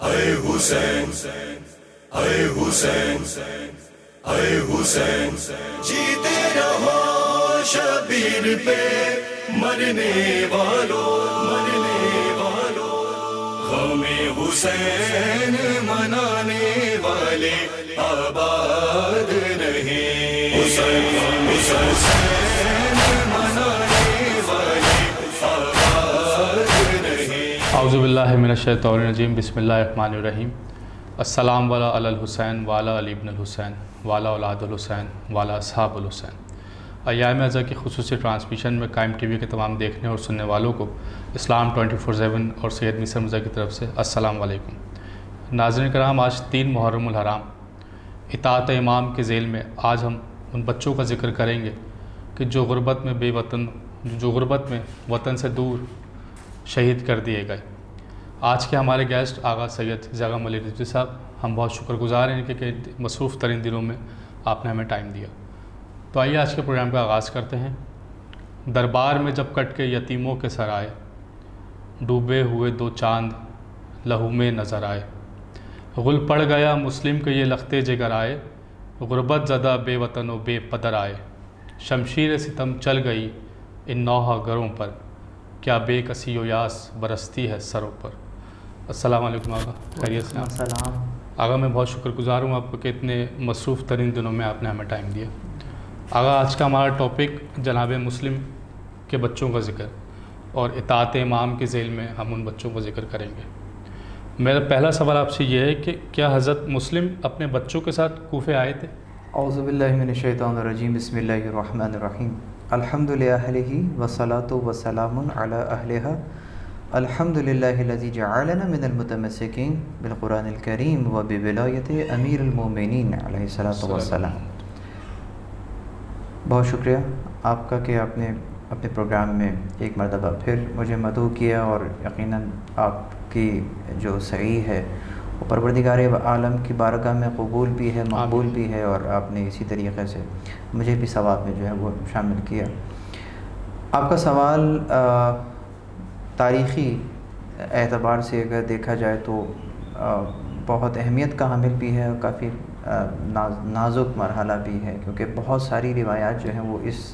اے حسین، اے حسین، اے حسین، جیتے رہو شبیر پہ مرنے والوں، مرنے والوں، غم حسین منانے والے آباد رہے، حسین حسین منانے والے آباد رہے۔ اعوذ باللہ من الشیطان الرجیم، بسم اللہ الرحمن الرحیم۔ السلام والا علی الحسین والا علی ابن الحسین والا اولاد الحسین والا اصحاب الحسین۔ ایام ازاں کی خصوصی ٹرانسمیشن میں قائم ٹی وی کے تمام دیکھنے اور سننے والوں کو اسلام 24/7 اور سید مصر مرزا کی طرف سے السلام علیکم۔ ناظرین کرام، آج 3 محرم الحرام اطاعت امام کے ذیل میں آج ہم ان بچوں کا ذکر کریں گے کہ جو غربت میں وطن سے دور شہید کر دیے گئے۔ آج کے ہمارے گیسٹ آغا سید زیغم علی رضوی صاحب، ہم بہت شکر گزار ہیں ان کے کہ مصروف ترین دنوں میں آپ نے ہمیں ٹائم دیا۔ تو آئیے آج کے پروگرام کا آغاز کرتے ہیں۔ دربار میں جب کٹ کے یتیموں کے سر آئے، ڈوبے ہوئے 2 چاند لہو میں نظر آئے، غل پڑ گیا مسلم کے یہ لختے جگر آئے، غربت زدہ بے وطن و بے پدر آئے، شمشیر ستم چل گئی ان نوحہ گروں پر، کیا بے کسی و یاس برستی ہے سروں پر۔ السلام علیکم آغا، خیریت سے؟ السلام آغا میں بہت شکر گزار ہوں آپ کو کہ اتنے مصروف ترین دنوں میں آپ نے ہمیں ٹائم دیا۔ آغا، آج کا ہمارا ٹاپک جناب مسلم کے بچوں کا ذکر اور اطاعت امام کے ذیل میں ہم ان بچوں کا ذکر کریں گے۔ میرا پہلا سوال آپ سے یہ ہے کہ کیا حضرت مسلم اپنے بچوں کے ساتھ کوفے آئے تھے؟ اعوذ باللہ من الشیطان الرجیم، بسم اللہ الرحمن الرحیم۔ الحمد للہ والصلاۃ والسلام علی اہلہا، الحمد للہ الذی جعلنا من المتمسکین بالقرآن الکریم و بولایت امیر المومنین علیہ الصلاۃ والسلام۔ بہت شکریہ آپ کا کہ آپ نے اپنے پروگرام میں ایک مرتبہ پھر مجھے مدعو کیا، اور یقیناً آپ کی جو سعی ہے وہ پروردگار عالم کی بارگاہ میں قبول بھی ہے، مقبول بھی ہے، اور آپ نے اسی طریقے سے مجھے بھی ثواب میں جو ہے وہ شامل کیا۔ آپ کا سوال تاریخی اعتبار سے اگر دیکھا جائے تو بہت اہمیت کا حامل بھی ہے، اور کافی نازک مرحلہ بھی ہے، کیونکہ بہت ساری روایات جو ہیں وہ اس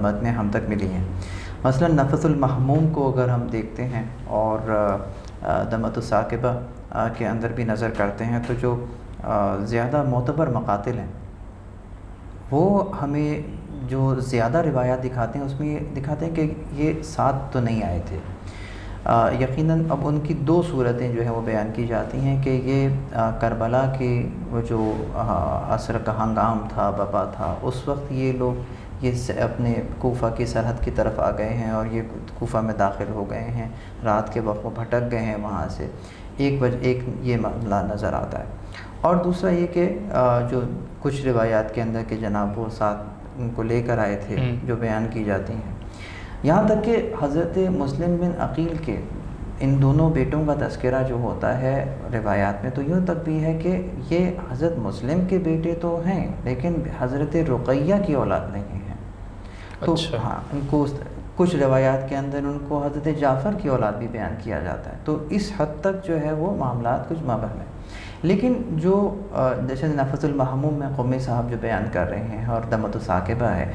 مد میں ہم تک ملی ہیں۔ مثلا نفس المحموم کو اگر ہم دیکھتے ہیں اور دمۃ الثاقبہ کے اندر بھی نظر کرتے ہیں تو جو زیادہ معتبر مقاتل ہیں وہ ہمیں جو زیادہ روایات دکھاتے ہیں اس میں یہ دکھاتے ہیں کہ یہ ساتھ تو نہیں آئے تھے۔ یقیناً اب ان کی 2 صورتیں جو ہیں وہ بیان کی جاتی ہیں کہ یہ کربلا کی وہ جو عصر کا ہنگام تھا، بپا تھا، اس وقت یہ لوگ یہ اپنے کوفہ کی سرحد کی طرف آ گئے ہیں اور یہ کوفہ میں داخل ہو گئے ہیں، رات کے وقت وہ بھٹک گئے ہیں وہاں سے۔ ایک یہ معاملہ نظر آتا ہے، اور دوسرا یہ کہ جو کچھ روایات کے اندر کہ جناب وہ ساتھ ان کو لے کر آئے تھے جو بیان کی جاتی ہیں، یہاں تک کہ حضرت مسلم بن عقیل کے ان دونوں بیٹوں کا تذکرہ جو ہوتا ہے روایات میں تو یوں تک بھی ہے کہ یہ حضرت مسلم کے بیٹے تو ہیں لیکن حضرت رقیہ کی اولاد نہیں ہیں۔ تو ہاں، ان کو کچھ روایات کے اندر ان کو حضرت جعفر کی اولاد بھی بیان کیا جاتا ہے، تو اس حد تک جو ہے وہ معاملات کچھ مبہم ہیں۔ لیکن جو جیسے نفس المحموم میں قمی صاحب جو بیان کر رہے ہیں اور دمۃ الثاقبہ ہے،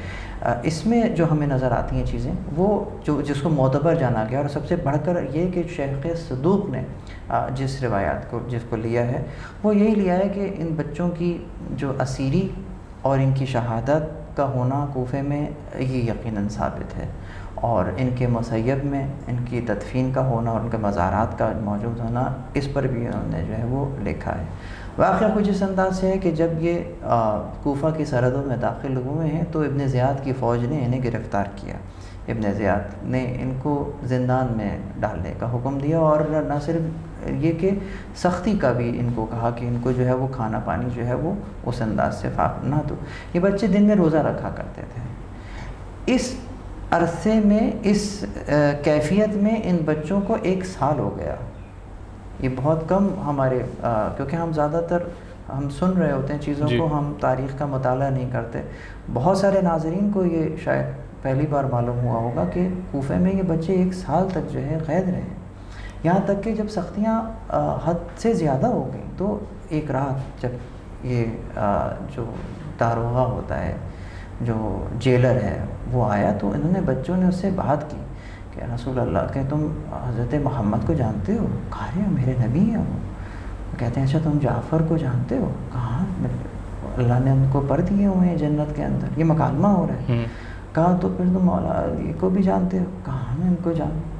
اس میں جو ہمیں نظر آتی ہیں چیزیں وہ جس کو معتبر جانا گیا، اور سب سے بڑھ کر یہ کہ شیخ صدوق نے جس روایات کو جس کو لیا ہے وہ یہی لیا ہے کہ ان بچوں کی جو اسیری اور ان کی شہادت کا ہونا کوفے میں یہ یقیناً ثابت ہے، اور ان کے مسیب میں ان کی تدفین کا ہونا اور ان کے مزارات کا موجود ہونا، اس پر بھی انہوں نے جو ہے وہ لکھا ہے۔ واقعہ کچھ اس انداز سے ہے کہ جب یہ کوفہ کی سرحدوں میں داخل ہوئے ہیں تو ابن زیاد کی فوج نے انہیں گرفتار کیا۔ ابن زیاد نے ان کو زندان میں ڈالنے کا حکم دیا، اور نہ صرف یہ کہ سختی کا بھی ان کو کہا کہ ان کو جو ہے وہ کھانا پانی جو ہے وہ اس انداز سے نہ دو۔ یہ بچے دن میں روزہ رکھا کرتے تھے۔ اس عرصے میں اس کیفیت میں ان بچوں کو 1 سال ہو گیا۔ یہ بہت کم ہمارے کیونکہ ہم زیادہ تر ہم سن رہے ہوتے ہیں چیزوں کو، ہم تاریخ کا مطالعہ نہیں کرتے۔ بہت سارے ناظرین کو یہ شاید پہلی بار معلوم ہوا ہوگا کہ کوفے میں یہ بچے 1 سال تک جو ہے قید رہے، یہاں تک کہ جب سختیاں حد سے زیادہ ہو گئیں تو ایک رات جب یہ جو داروغہ ہوتا ہے، جو جیلر ہے، وہ آیا تو انہوں نے بچوں نے اس سے بات کی کہ رسول اللہ کہ تم حضرت محمد کو جانتے ہو؟ کہا رہے میرے نبی ہیں وہ کہتے ہیں اچھا تم جعفر کو جانتے ہو؟ کہاں اللہ نے ان کو پر دیے ہوئے ہیں جنت کے اندر، یہ مکالمہ ہو رہا ہے۔ کہا تو پھر تم مولا علی کو بھی جانتے ہو؟ کہاں میں ان کو جانوں؟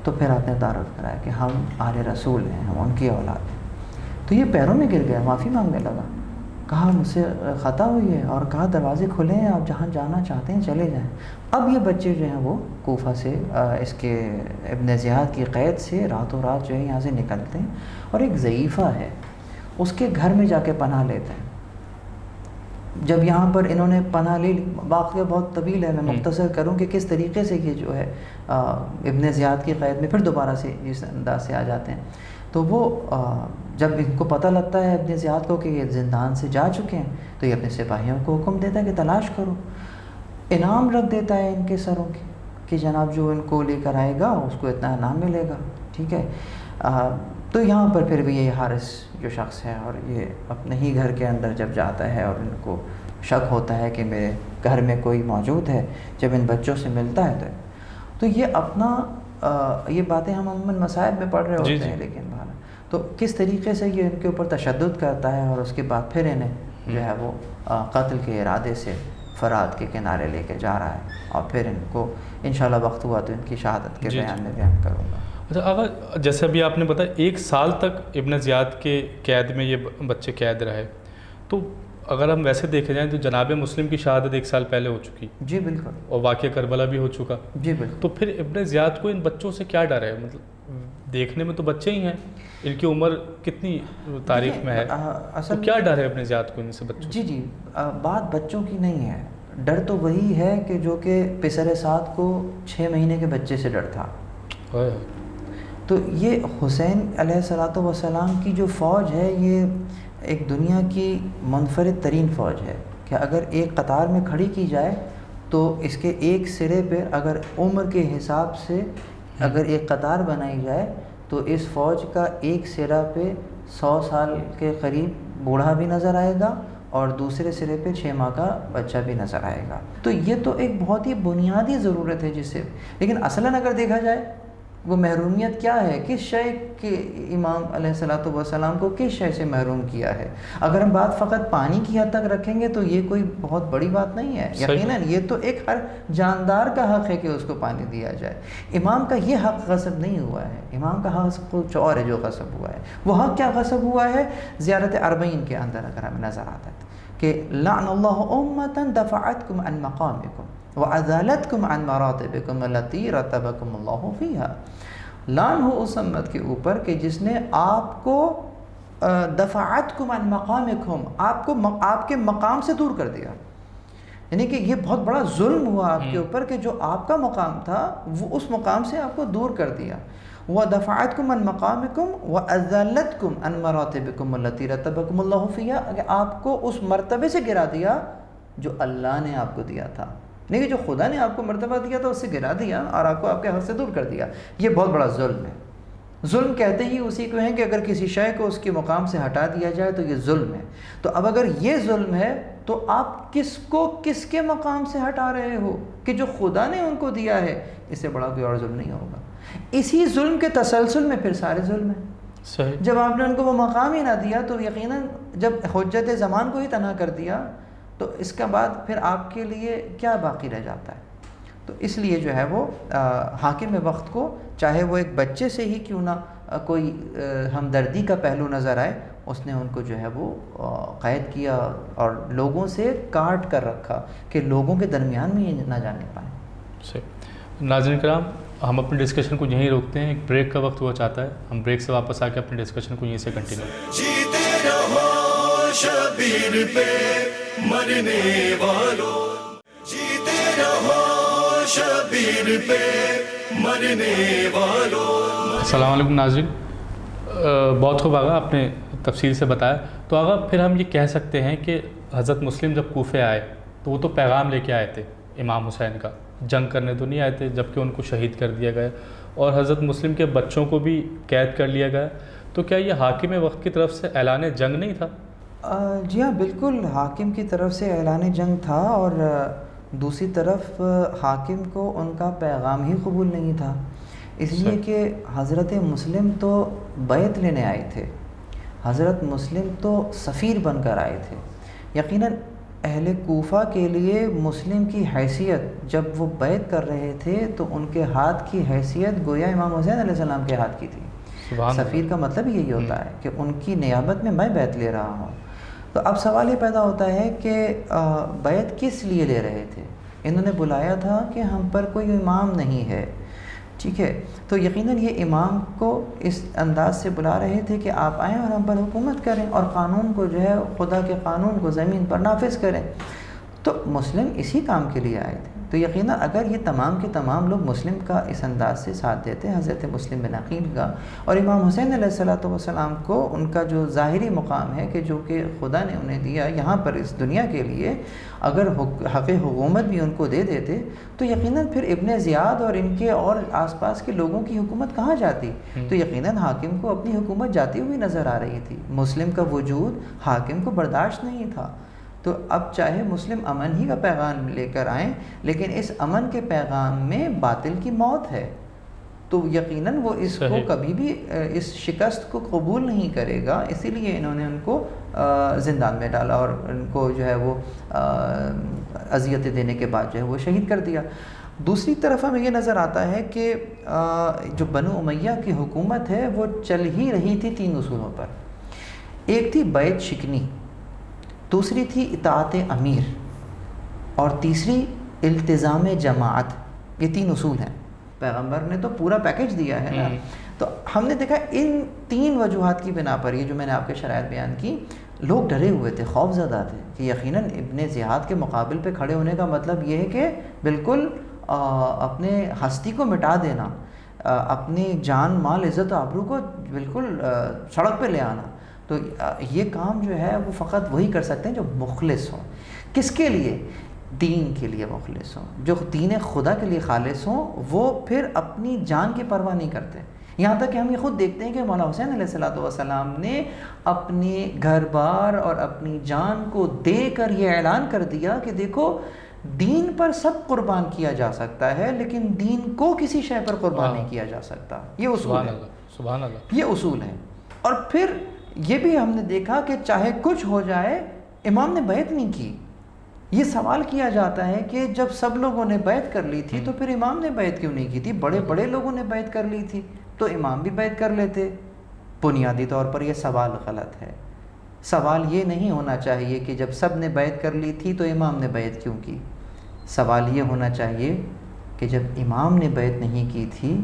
تو پھر آپ نے تعارف کرایا کہ ہم آل رسول ہیں، ہم ان کی اولاد ہیں۔ تو یہ پیروں میں گر گیا، معافی مانگنے لگا، کہا مجھ سے خطا ہوئی ہے، اور کہا دروازے کھلے ہیں، آپ جہاں جانا چاہتے ہیں چلے جائیں۔ اب یہ بچے جو ہیں وہ کوفہ سے اس کے ابن زیاد کی قید سے راتوں رات جو ہے یہاں سے نکلتے ہیں، اور ایک ضعیفہ ہے اس کے گھر میں جا کے پناہ لیتے ہیں۔ جب یہاں پر انہوں نے پناہ لی، واقعہ بہت طویل ہے، میں مختصر کروں کہ کس طریقے سے یہ جو ہے ابن زیاد کی قید میں پھر دوبارہ سے اس انداز سے آ جاتے ہیں۔ تو وہ جب ان کو پتہ لگتا ہے ابن زیاد کو کہ یہ زندان سے جا چکے ہیں، تو یہ اپنے سپاہیوں کو حکم دیتا ہے کہ تلاش کرو، انعام رکھ دیتا ہے ان کے سروں کی کہ جناب جو ان کو لے کر آئے گا اس کو اتنا انعام ملے گا، ٹھیک ہے۔ تو یہاں پر پھر بھی یہ حارث جو شخص ہے، اور یہ اپنے ہی گھر کے اندر جب جاتا ہے اور ان کو شک ہوتا ہے کہ میرے گھر میں کوئی موجود ہے، جب ان بچوں سے ملتا ہے تو یہ اپنا یہ باتیں ہم عموماً مصائب میں پڑھ رہے ہوتے ہیں، لیکن تو کس طریقے سے یہ ان کے اوپر تشدد کرتا ہے، اور اس کے بعد پھر انہیں جو ہے وہ قتل کے ارادے سے فرات کے کنارے لے کے جا رہا ہے، اور پھر ان کو انشاءاللہ وقت ہوا تو ان کی شہادت کے بیان میں بیان کروں گا۔ اچھا آقا، جیسے ابھی آپ نے بتایا 1 سال تک ابن زیاد کے قید میں یہ بچے قید رہے، تو اگر ہم ویسے دیکھے جائیں تو جناب مسلم کی شہادت 1 سال پہلے ہو چکی، جی بالکل، اور واقعہ کربلا بھی ہو چکا، جی بالکل۔ تو پھر ابن زیاد کو ان بچوں سے کیا ڈر ہے؟ مطلب دیکھنے میں تو بچے ہی ہیں، ان کی عمر کتنی تاریخ میں ہے، تو کیا ڈر ہے ابن زیاد کو ان سے بچوں؟ جی بات بچوں کی نہیں ہے، ڈر تو وہی ہے کہ جو کہ پسر سعد کو 6 مہینے کے بچے سے ڈر تھا۔ تو یہ حسین علیہ الصلوۃ والسلام کی جو فوج ہے، یہ ایک دنیا کی منفرد ترین فوج ہے کہ اگر ایک قطار میں کھڑی کی جائے تو اس کے ایک سرے پہ اگر عمر کے حساب سے اگر ایک قطار بنائی جائے تو اس فوج کا ایک سرا پہ 100 سال کے قریب بوڑھا بھی نظر آئے گا، اور دوسرے سرے پہ 6 ماہ کا بچہ بھی نظر آئے گا۔ تو یہ تو ایک بہت ہی بنیادی ضرورت ہے جس سے، لیکن اصلاً اگر دیکھا جائے وہ محرومیت کیا ہے، کس شے کے امام علیہ الصلوۃ والسلام کو کس شے سے محروم کیا ہے؟ اگر ہم بات فقط پانی کی حد تک رکھیں گے تو یہ کوئی بہت بڑی بات نہیں ہے، یقیناً یہ تو ایک ہر جاندار کا حق ہے کہ اس کو پانی دیا جائے۔ امام کا یہ حق غصب نہیں ہوا ہے، امام کا حق کچھ اور ہے جو غصب ہوا ہے۔ وہ حق کیا غصب ہوا ہے؟ زیارت اربعین کے اندر اگر ہمیں نظر آتا ہے کہ لعن اللہ امة دفعتکم عن مقامکم وَأَذَلَتْكُمْ عَنْ مَرَاتِبِكُمْ الَّتِي رَتَبَكُمُ اللَّهُ فِيهَا، لعن ہو اس امت کے اوپر کہ جس نے آپ کو دفعتکم عن مقامکم، آپ کے مقام سے دور کر دیا، یعنی کہ یہ بہت بڑا ظلم ہوا آپ کے اوپر کہ جو آپ کا مقام تھا وہ اس مقام سے آپ کو دور کر دیا۔ وَدَفَعَتْكُمْ عَنْ مَقَامِكُمْ وَأَذَلَّتْكُمْ عَنْ مَرَاتِبِكُمْ الَّتِي رَتَبَكُمُ اللَّهُ فِيهَا، کہ آپ کو اس مرتبے سے گرا دیا جو اللہ نے آپ کو دیا تھا، نہیں کہ جو خدا نے آپ کو مرتبہ دیا تھا اس سے گرا دیا اور آپ کو آپ کے حق سے دور کر دیا۔ یہ بہت بڑا ظلم ہے۔ ظلم کہتے ہی اسی کو ہیں کہ اگر کسی شے کو اس کے مقام سے ہٹا دیا جائے تو یہ ظلم ہے۔ تو اب اگر یہ ظلم ہے تو آپ کس کو کس کے مقام سے ہٹا رہے ہو کہ جو خدا نے ان کو دیا ہے؟ اس سے بڑا کوئی اور ظلم نہیں ہوگا۔ اسی ظلم کے تسلسل میں پھر سارے ظلم ہیں۔ صحیح۔ جب آپ نے ان کو وہ مقام ہی نہ دیا تو یقیناً جب حجت زمان کو ہی تنہا کر دیا تو اس کے بعد پھر آپ کے لیے کیا باقی رہ جاتا ہے؟ تو اس لیے جو ہے وہ حاکم وقت کو چاہے وہ ایک بچے سے ہی کیوں نہ کوئی ہمدردی کا پہلو نظر آئے، اس نے ان کو جو ہے وہ قید کیا اور لوگوں سے کاٹ کر رکھا کہ لوگوں کے درمیان میں یہ نہ جانے پائیں۔ صحیح۔ ناظرین کرام، ہم اپنی ڈسکشن کو یہیں روکتے ہیں، ایک بریک کا وقت ہوا چاہتا ہے، ہم بریک سے واپس آ کے اپنی ڈسکشن کو یہیں سے کنٹینیو۔ جیتے رہو شبیر پہ مرنے والوں، جیتے رہو شبیر پہ مرنے والوں۔ السلام علیکم ناظرین، بہت خوب آغا آپ نے تفصیل سے بتایا۔ تو آغا پھر ہم یہ کہہ سکتے ہیں کہ حضرت مسلم جب کوفے آئے تو وہ تو پیغام لے کے آئے تھے امام حسین کا، جنگ کرنے تو نہیں آئے تھے، جبکہ ان کو شہید کر دیا گیا، اور حضرت مسلم کے بچوں کو بھی قید کر لیا گیا، تو کیا یہ حاکم وقت کی طرف سے اعلان جنگ نہیں تھا؟ جی ہاں بالکل، حاکم کی طرف سے اعلان جنگ تھا، اور دوسری طرف حاکم کو ان کا پیغام ہی قبول نہیں تھا، اس لیے کہ حضرت مسلم تو بیعت لینے آئے تھے، حضرت مسلم تو سفیر بن کر آئے تھے۔ یقیناً اہل کوفہ کے لیے مسلم کی حیثیت جب وہ بیعت کر رہے تھے تو ان کے ہاتھ کی حیثیت گویا امام حسین علیہ السلام کے ہاتھ کی تھی۔ سفیر کا مطلب یہی ہوتا ہے کہ ان کی نیابت میں میں بیعت لے رہا ہوں۔ تو اب سوال یہ پیدا ہوتا ہے کہ بیعت کس لیے لے رہے تھے؟ انہوں نے بلایا تھا کہ ہم پر کوئی امام نہیں ہے، ٹھیک ہے، تو یقیناً یہ امام کو اس انداز سے بلا رہے تھے کہ آپ آئیں اور ہم پر حکومت کریں اور قانون کو جو ہے خدا کے قانون کو زمین پر نافذ کریں۔ تو مسلم اسی کام کے لیے آئے تھے، تو یقیناً اگر یہ تمام کے تمام لوگ مسلم کا اس انداز سے ساتھ دیتے، حضرت مسلم بن عقیل کا اور امام حسین علیہ السلام کو ان کا جو ظاہری مقام ہے کہ جو کہ خدا نے انہیں دیا یہاں پر اس دنیا کے لیے، اگر حق حکومت بھی ان کو دے دیتے تو یقیناً پھر ابن زیاد اور ان کے اور آس پاس کے لوگوں کی حکومت کہاں جاتی؟ تو یقیناً حاکم کو اپنی حکومت جاتی ہوئی نظر آ رہی تھی، مسلم کا وجود حاکم کو برداشت نہیں تھا۔ تو اب چاہے مسلم امن ہی کا پیغام لے کر آئیں، لیکن اس امن کے پیغام میں باطل کی موت ہے، تو یقیناً وہ اس کو کبھی بھی اس شکست کو قبول نہیں کرے گا، اسی لیے انہوں نے ان کو زندان میں ڈالا اور ان کو جو ہے وہ اذیتیں دینے کے بعد جو ہے وہ شہید کر دیا۔ دوسری طرف ہمیں یہ نظر آتا ہے کہ جو بنو امیہ کی حکومت ہے وہ چل ہی رہی تھی تین اصولوں پر، ایک تھی بیعت شکنی، دوسری تھی اطاعت امیر، اور تیسری التزام جماعت۔ یہ تین اصول ہیں، پیغمبر نے تو پورا پیکج دیا ہے نا۔ تو ہم نے دیکھا ان تین وجوہات کی بنا پر، یہ جو میں نے آپ کے شرائط بیان کی، لوگ ڈرے ہوئے تھے، خوف زدہ تھے کہ یقیناً ابن زیاد کے مقابل پہ کھڑے ہونے کا مطلب یہ ہے کہ بالکل اپنے ہستی کو مٹا دینا، اپنی جان مال عزت و آبرو کو بالکل سڑک پہ لے آنا۔ تو یہ کام جو ہے وہ فقط وہی کر سکتے ہیں جو مخلص ہوں۔ کس کے لیے؟ دین کے لیے مخلص ہوں، جو دین خدا کے لیے خالص ہوں، وہ پھر اپنی جان کی پرواہ نہیں کرتے۔ یہاں تک کہ ہم یہ خود دیکھتے ہیں کہ مولا حسین علیہ السلام نے اپنے گھر بار اور اپنی جان کو دے کر یہ اعلان کر دیا کہ دیکھو دین پر سب قربان کیا جا سکتا ہے، لیکن دین کو کسی شے پر قربان نہیں کیا جا سکتا۔ یہ اصول ہے، سبحان اللہ، یہ اصول ہے۔ اور پھر یہ بھی ہم نے دیکھا کہ چاہے کچھ ہو جائے امام نے بیعت نہیں کی۔ یہ سوال کیا جاتا ہے کہ جب سب لوگوں نے بیعت کر لی تھی تو پھر امام نے بیعت کیوں نہیں کی تھی؟ بڑے بڑے لوگوں نے بیعت کر لی تھی تو امام بھی بیعت کر لیتے۔ بنیادی طور پر یہ سوال غلط ہے۔ سوال یہ نہیں ہونا چاہیے کہ جب سب نے بیعت کر لی تھی تو امام نے بیعت کیوں کی۔ سوال یہ ہونا چاہیے کہ جب امام نے بیعت نہیں کی تھی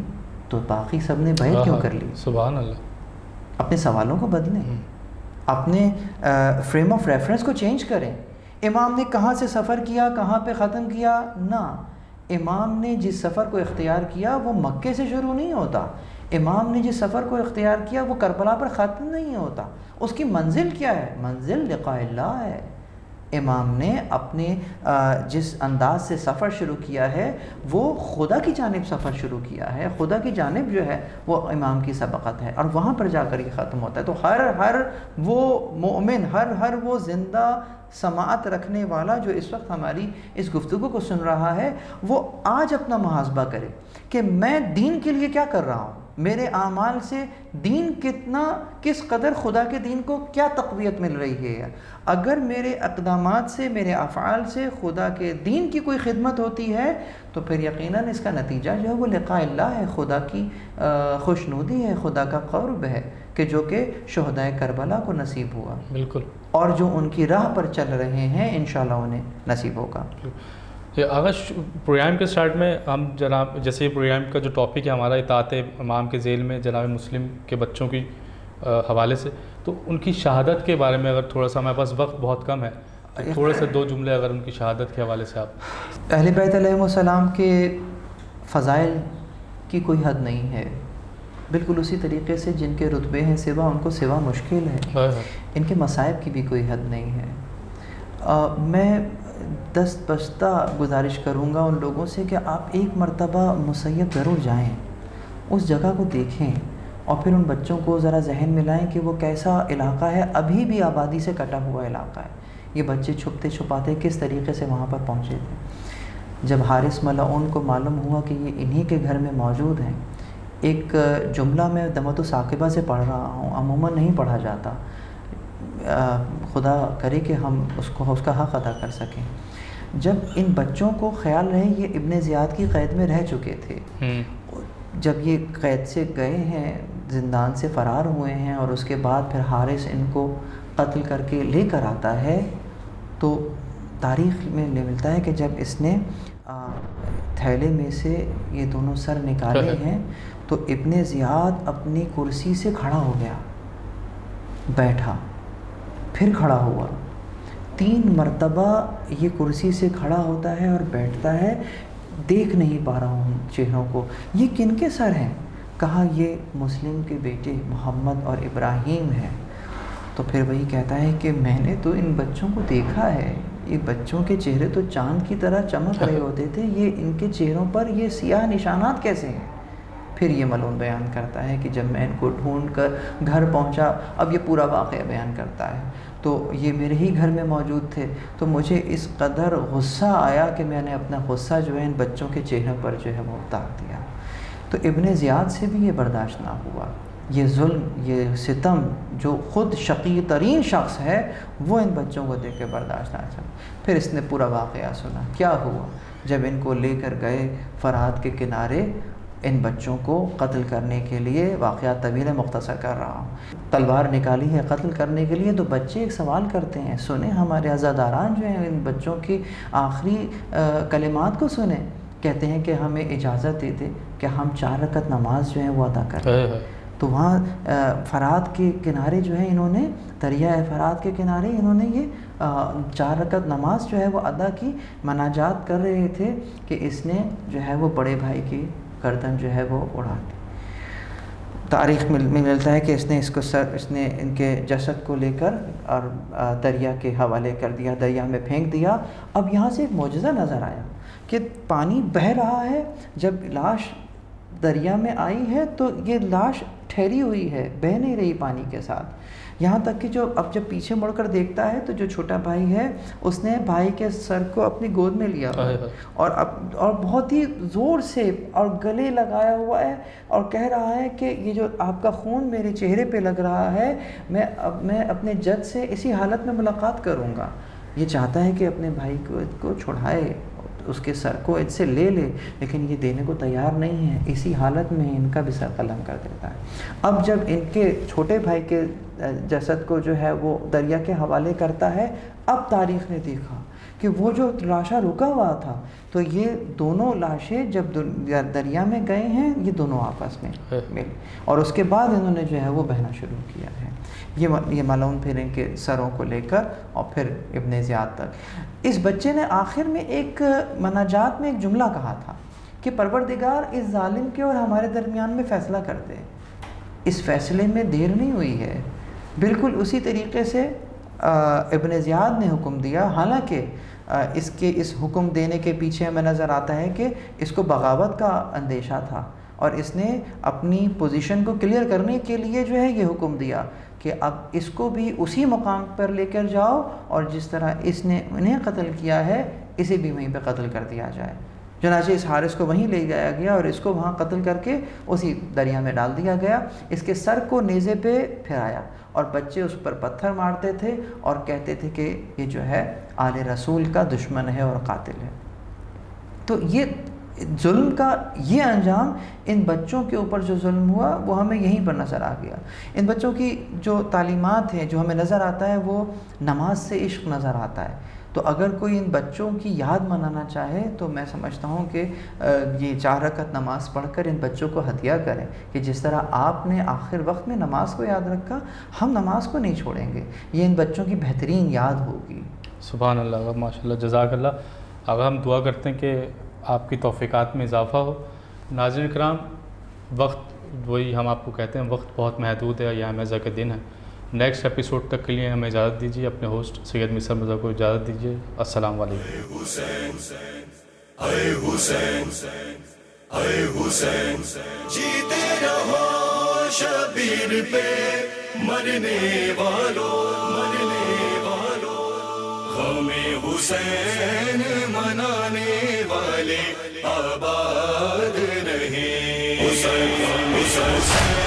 تو باقی سب نے بیعت کیوں کر لی؟ سبحان اللہ۔ اپنے سوالوں کو بدلیں، اپنے فریم آف ریفرنس کو چینج کریں۔ امام نے کہاں سے سفر کیا، کہاں پہ ختم کیا؟ نہ، امام نے جس سفر کو اختیار کیا وہ مکے سے شروع نہیں ہوتا، امام نے جس سفر کو اختیار کیا وہ کربلا پر ختم نہیں ہوتا۔ اس کی منزل کیا ہے؟ منزل لقاء اللہ ہے۔ امام نے اپنے جس انداز سے سفر شروع کیا ہے وہ خدا کی جانب سفر شروع کیا ہے، خدا کی جانب جو ہے وہ امام کی سبقت ہے، اور وہاں پر جا کر یہ ختم ہوتا ہے۔ تو ہر وہ مومن، ہر وہ زندہ سماعت رکھنے والا جو اس وقت ہماری اس گفتگو کو سن رہا ہے، وہ آج اپنا محاسبہ کرے کہ میں دین کے لیے کیا کر رہا ہوں، میرے اعمال سے دین کس قدر خدا کے دین کو کیا تقویت مل رہی ہے۔ اگر میرے اقدامات سے، میرے افعال سے خدا کے دین کی کوئی خدمت ہوتی ہے تو پھر یقیناً اس کا نتیجہ جو ہے وہ لقاء اللہ ہے، خدا کی خوشنودی ہے، خدا کا قرب ہے، کہ جو کہ شہدائے کربلا کو نصیب ہوا، بالکل، اور جو ان کی راہ پر چل رہے ہیں انشاءاللہ انہیں نصیب ہوگا۔ اگر پروگرام کے سٹارٹ میں ہم جناب، جیسے پروگرام کا جو ٹاپک ہے ہمارا اطاعت امام کے ذیل میں جناب مسلم کے بچوں کی حوالے سے، تو ان کی شہادت کے بارے میں اگر تھوڑا سا، ہمارے پاس وقت بہت کم ہے، تھوڑے سے 2 جملے اگر ان کی شہادت کے حوالے سے آپ۔ اہل بیت علیہ السلام کے فضائل کی کوئی حد نہیں ہے، بالکل اسی طریقے سے جن کے رتبے ہیں سوا ان کو سوا مشکل ہے، ان کے مصائب کی بھی کوئی حد نہیں ہے۔ میں دست بستہ گزارش کروں گا ان لوگوں سے کہ آپ ایک مرتبہ مسیب ضرور جائیں، اس جگہ کو دیکھیں اور پھر ان بچوں کو ذرا ذہن میں لائیں کہ وہ کیسا علاقہ ہے، ابھی بھی آبادی سے کٹا ہوا علاقہ ہے. یہ بچے چھپتے چھپاتے کس طریقے سے وہاں پر پہنچے تھے. جب حارث ملعون کو معلوم ہوا کہ یہ انہی کے گھر میں موجود ہیں، ایک جملہ میں دمۃ الثاقبہ سے پڑھ رہا ہوں، عموماً نہیں پڑھا جاتا، خدا کرے کہ ہم اس کا حق ادا کر سکیں. جب ان بچوں کو خیال رہے یہ ابن زیاد کی قید میں رہ چکے تھے، جب یہ قید سے گئے ہیں، زندان سے فرار ہوئے ہیں، اور اس کے بعد پھر حارث ان کو قتل کر کے لے کر آتا ہے، تو تاریخ میں ملتا ہے کہ جب اس نے تھیلے میں سے یہ دونوں سر نکالے ہیں تو ابن زیاد اپنی کرسی سے کھڑا ہو گیا، بیٹھا، پھر کھڑا ہوا، 3 مرتبہ یہ کرسی سے کھڑا ہوتا ہے اور بیٹھتا ہے. دیکھ نہیں پا رہا ہوں چہروں کو، یہ کن کے سر ہیں؟ کہا یہ مسلم کے بیٹے محمد اور ابراہیم ہیں. تو پھر وہی کہتا ہے کہ میں نے تو ان بچوں کو دیکھا ہے، یہ بچوں کے چہرے تو چاند کی طرح چمک رہے ہوتے تھے، یہ ان کے چہروں پر یہ سیاہ نشانات کیسے ہیں؟ پھر یہ ملعون بیان کرتا ہے کہ جب میں ان کو ڈھونڈ کر گھر پہنچا، اب یہ پورا واقعہ بیان کرتا ہے، تو یہ میرے ہی گھر میں موجود تھے، تو مجھے اس قدر غصہ آیا کہ میں نے اپنا غصہ جو ہے ان بچوں کے چہرے پر جو ہے وہ اتار دیا. تو ابن زیاد سے بھی یہ برداشت نہ ہوا، یہ ظلم، یہ ستم، جو خود شقی ترین شخص ہے وہ ان بچوں کو دیکھ کے برداشت نہ چلا. پھر اس نے پورا واقعہ سنا. کیا ہوا؟ جب ان کو لے کر گئے فرات کے کنارے ان بچوں کو قتل کرنے کے لیے، واقعات طویل مختصر کر رہا ہوں، تلوار نکالی ہے قتل کرنے کے لیے، تو بچے ایک سوال کرتے ہیں، سنیں ہمارے عزاداران جو ہیں ان بچوں کی آخری کلمات کو سنیں. کہتے ہیں کہ ہمیں اجازت دے دے کہ ہم 4 رکعت نماز جو ہے وہ ادا کریں. تو وہاں فرات کے کنارے جو ہے انہوں نے، دریائے فرات کے کنارے انہوں نے یہ 4 رکعت نماز جو ہے وہ ادا کی. مناجات کر رہے تھے کہ اس نے جو ہے وہ بڑے بھائی کی گردن جو ہے وہ اڑا دی. تاریخ میں ملتا ہے کہ اس نے ان کے جسد کو لے کر اور دریا کے حوالے کر دیا، دریا میں پھینک دیا. اب یہاں سے ایک معجزہ نظر آیا کہ پانی بہہ رہا ہے، جب لاش دریا میں آئی ہے تو یہ لاش ٹھہری ہوئی ہے، بہہ نہیں رہی پانی کے ساتھ. یہاں تک کہ اب جب پیچھے مڑ کر دیکھتا ہے تو جو چھوٹا بھائی ہے اس نے بھائی کے سر کو اپنی گود میں لیا اور بہت ہی زور سے اور گلے لگایا ہوا ہے اور کہہ رہا ہے کہ یہ جو آپ کا خون میرے چہرے پہ لگ رہا ہے، میں اپنے جد سے اسی حالت میں ملاقات کروں گا. یہ چاہتا ہے کہ اپنے بھائی کو چھڑائے، اس کے سر کو ان سے لے لے، لیکن یہ دینے کو تیار نہیں ہے. اسی حالت میں ان کا بھی سر قلم کر دیتا ہے. اب جب ان کے چھوٹے بھائی کے جسد کو جو ہے وہ دریا کے حوالے کرتا ہے، اب تاریخ نے دیکھا کہ وہ جو لاشا رکا ہوا تھا، تو یہ دونوں لاشیں جب دریا میں گئے ہیں یہ دونوں آپس میں مل، اور اس کے بعد انہوں نے جو ہے وہ بہنا شروع کیا ہے. یہ ملعون پھر ان کے سروں کو لے کر اور پھر ابن زیاد تک. اس بچے نے آخر میں ایک مناجات میں ایک جملہ کہا تھا کہ پروردگار اس ظالم کے اور ہمارے درمیان میں فیصلہ کر دے. اس فیصلے میں دیر نہیں ہوئی ہے. بالکل اسی طریقے سے ابن زیاد نے حکم دیا، حالانکہ اس حکم دینے کے پیچھے ہمیں نظر آتا ہے کہ اس کو بغاوت کا اندیشہ تھا، اور اس نے اپنی پوزیشن کو کلیئر کرنے کے لیے جو ہے یہ حکم دیا کہ اب اس کو بھی اسی مقام پر لے کر جاؤ، اور جس طرح اس نے انہیں قتل کیا ہے اسے بھی وہیں پہ قتل کر دیا جائے. چنانچہ اس حارث کو وہیں لے جایا گیا اور اس کو وہاں قتل کر کے اسی دریا میں ڈال دیا گیا. اس کے سر کو نیزے پہ پھرایا اور بچے اس پر پتھر مارتے تھے اور کہتے تھے کہ یہ جو ہے آل رسول کا دشمن ہے اور قاتل ہے. تو یہ ظلم کا یہ انجام، ان بچوں کے اوپر جو ظلم ہوا وہ ہمیں یہیں پر نظر آ گیا. ان بچوں کی جو تعلیمات ہیں جو ہمیں نظر آتا ہے وہ نماز سے عشق نظر آتا ہے. تو اگر کوئی ان بچوں کی یاد منانا چاہے تو میں سمجھتا ہوں کہ یہ 4 رکعت نماز پڑھ کر ان بچوں کو ہدیہ کریں کہ جس طرح آپ نے آخر وقت میں نماز کو یاد رکھا، ہم نماز کو نہیں چھوڑیں گے. یہ ان بچوں کی بہترین یاد ہوگی. سبحان اللہ، ماشاء اللہ، جزاک اللہ. اگر ہم دعا کرتے ہیں کہ آپ کی توفیقات میں اضافہ ہو. ناظرین کرام، وقت وہی ہم آپ کو کہتے ہیں، وقت بہت محدود ہے، ایام عزا کے دن ہے. نیکسٹ ایپیسوڈ تک کے لیے ہمیں اجازت دیجیے. اپنے ہوسٹ سید مصعب مرزا کو اجازت دیجیے. السلام علیکم. اے حسین جیتے رہو شبیر پہ مرنے والوں ہمیں حسین منانے والے آباد رہیں حسین